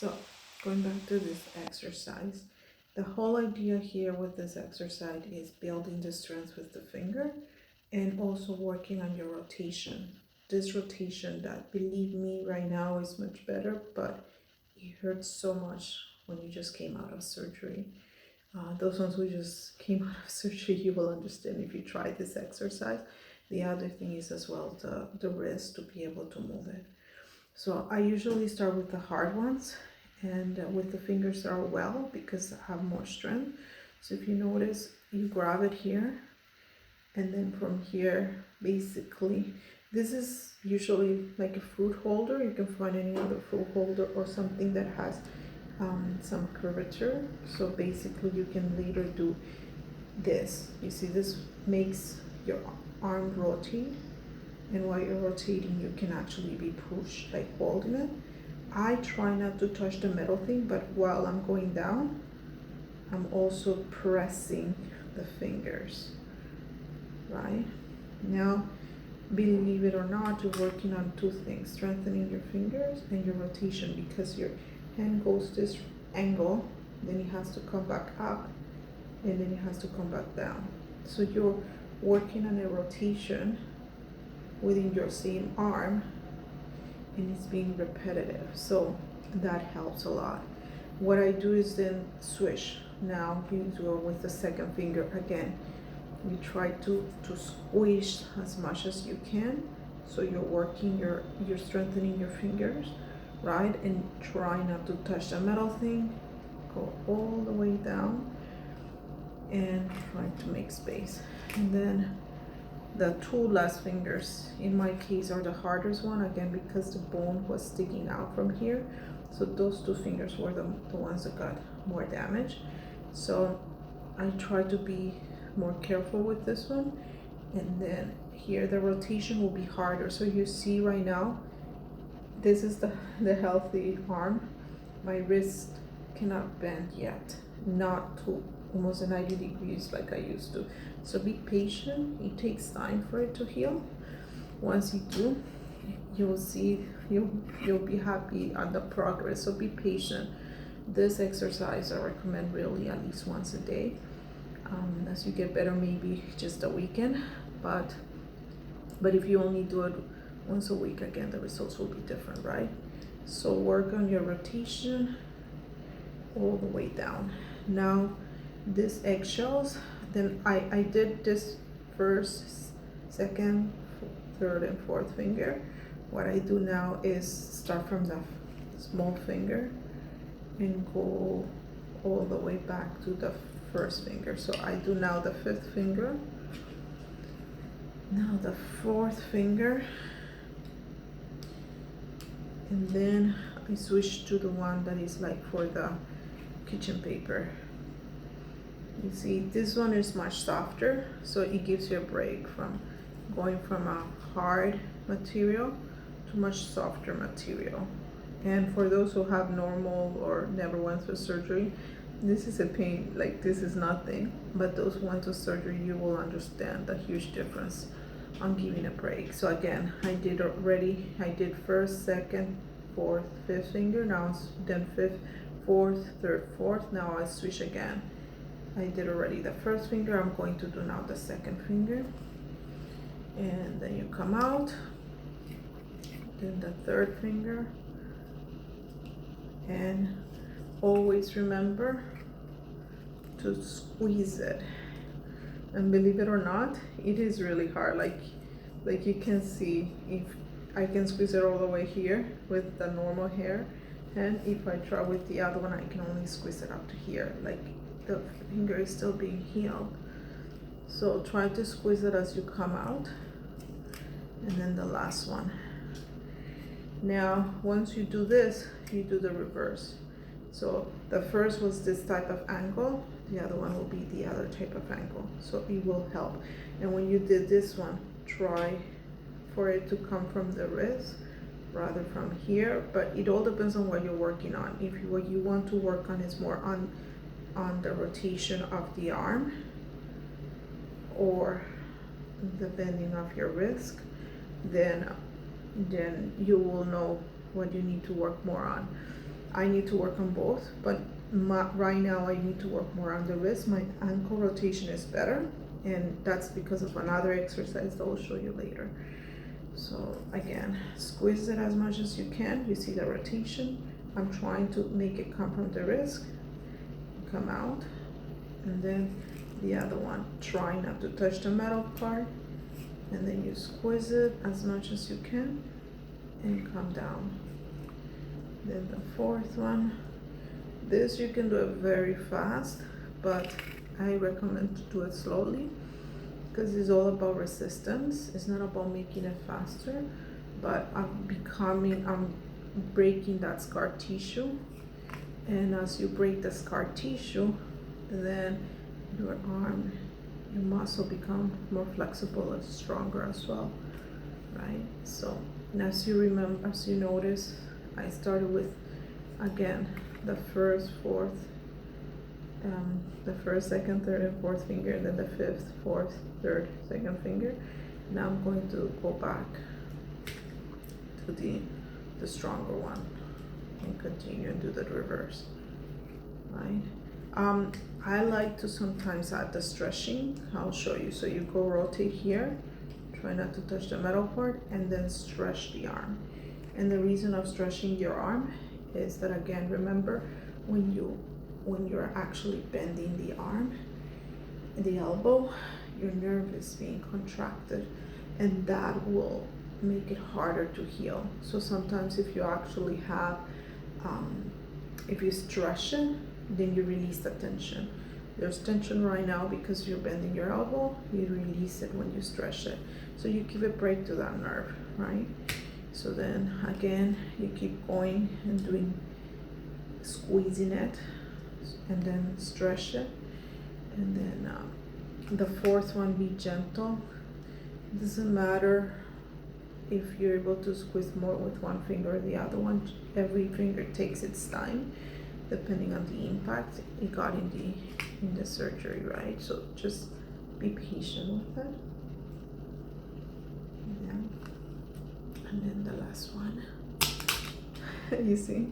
So, going back to this exercise, the whole idea here with this exercise is building the strength with the finger and also working on your rotation. This rotation that, believe me, right now is much better, but it hurts so much when you just came out of surgery. Those ones who just came out of surgery, you will understand if you try this exercise. The other thing is as well the wrist to be able to move it. So I usually start with the hard ones and with the fingers that are well because I have more strength. So if you notice, you grab it here and then from here, basically, this is usually like a fruit holder. You can find any other fruit holder or something that has some curvature. So basically you can later do this. You see, this makes your arm rotate, and while you're rotating you can actually be pushed, like holding it. I try not to touch the metal thing, but while I'm going down, I'm also pressing the fingers, right? Now, believe it or not, you're working on two things: strengthening your fingers and your rotation, because your hand goes this angle, then it has to come back up, and then it has to come back down. So you're working on a rotation within your same arm, and it's being repetitive, so that helps a lot. What I do is then switch. Now you do it with the second finger again. You try to squish as much as you can, so you're working you're strengthening your fingers, right? And try not to touch the metal thing. Go all the way down and try to make space. And then the two last fingers in my case are the hardest one, again because the bone was sticking out from here. So those two fingers were the ones that got more damage. So I try to be more careful with this one. And then here the rotation will be harder. So you see right now, this is the healthy arm. My wrist cannot bend yet, not to almost 90 degrees like I used to. So be patient, it takes time for it to heal. Once you do, you'll see, you'll be happy on the progress. So be patient. This exercise I recommend really at least once a day. As you get better, maybe just a weekend, but if you only do it once a week, again the results will be different, right? So work on your rotation all the way down. Now this eggshells, then I did this first, second, third and fourth finger. What I do now is start from the small finger and go all the way back to the first finger. So I do now the fifth finger, now the fourth finger, and then I switch to the one that is like for the kitchen paper. You see, this one is much softer, so it gives you a break from going from a hard material to much softer material. And for those who have normal or never went through surgery, this is a pain, like this is nothing. But those who went to surgery, you will understand the huge difference on giving a break. So again, I did first, second, fourth, fifth finger, now then fifth, fourth, third, fourth. Now I switch again. I did already the first finger, I'm going to do now the second finger. And then you come out, then the third finger, and always remember to squeeze it. And believe it or not, it is really hard. Like you can see, if I can squeeze it all the way here with the normal hair, and if I try with the other one, I can only squeeze it up to here. Like the finger is still being healed. So try to squeeze it as you come out. And then the last one. Now, once you do this, you do the reverse. So the first was this type of angle, the other one will be the other type of angle. So it will help. And when you did this one, try for it to come from the wrist rather from here, but it all depends on what you're working on. If what you want to work on is more on the rotation of the arm or the bending of your wrist, then you will know what you need to work more on. I need to work on both, but right now I need to work more on the wrist. My ankle rotation is better, and that's because of another exercise that I'll show you later. So again, squeeze it as much as you can. You see the rotation. I'm trying to make it come from the wrist, come out, and then the other one, try not to touch the metal part, and then you squeeze it as much as you can and come down. Then the fourth one, this you can do it very fast, but I recommend to do it slowly because it's all about resistance. It's not about making it faster, but I'm breaking that scar tissue. And as you break the scar tissue, then your arm, your muscle become more flexible and stronger as well, right? So, and as you remember, as you notice, I started with, again, the first, second, third, and fourth finger, and then the fifth, fourth, third, second finger. Now I'm going to go back to the stronger one and continue and do the reverse, right? I like to sometimes add the stretching. I'll show you. So you go rotate here, try not to touch the metal part, and then stretch the arm. And the reason of stretching your arm is that, again, remember when you're actually bending the arm, the elbow, your nerve is being contracted, and that will make it harder to heal. So sometimes if you actually have, if you stretch it, then you release the tension. There's tension right now because you're bending your elbow, you release it when you stretch it. So you give a break to that nerve, right? So then again, you keep going and doing, squeezing it, and then stretch it. And then the fourth one, be gentle. It doesn't matter if you're able to squeeze more with one finger or the other one. Every finger takes its time depending on the impact it got in the surgery, right? So just be patient with it. Yeah. And then the last one. You see?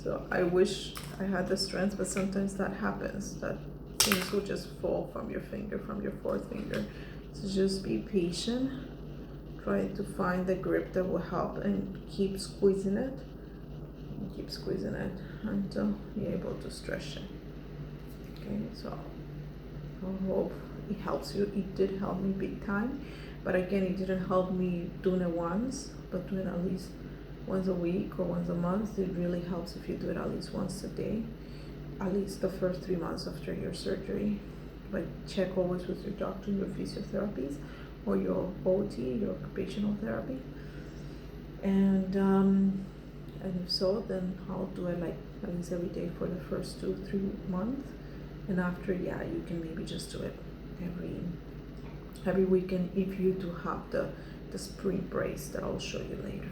So I wish I had the strength, but sometimes that happens, that things will just fall from your finger, from your fourth finger. So just be patient. Try to find the grip that will help, and keep squeezing it. Keep squeezing it until you're able to stretch it. Okay, so I hope it helps you. It did help me big time, but again, it didn't help me doing it once, but doing at least once a week or once a month. It really helps if you do it at least once a day, at least the first 3 months after your surgery. But check always with your doctor, your physiotherapies, or your OT, your occupational therapy. And if so, then I'll do it like at least every day for the first 2-3 months. And after, yeah, you can maybe just do it every weekend if you do have the spring brace that I'll show you later.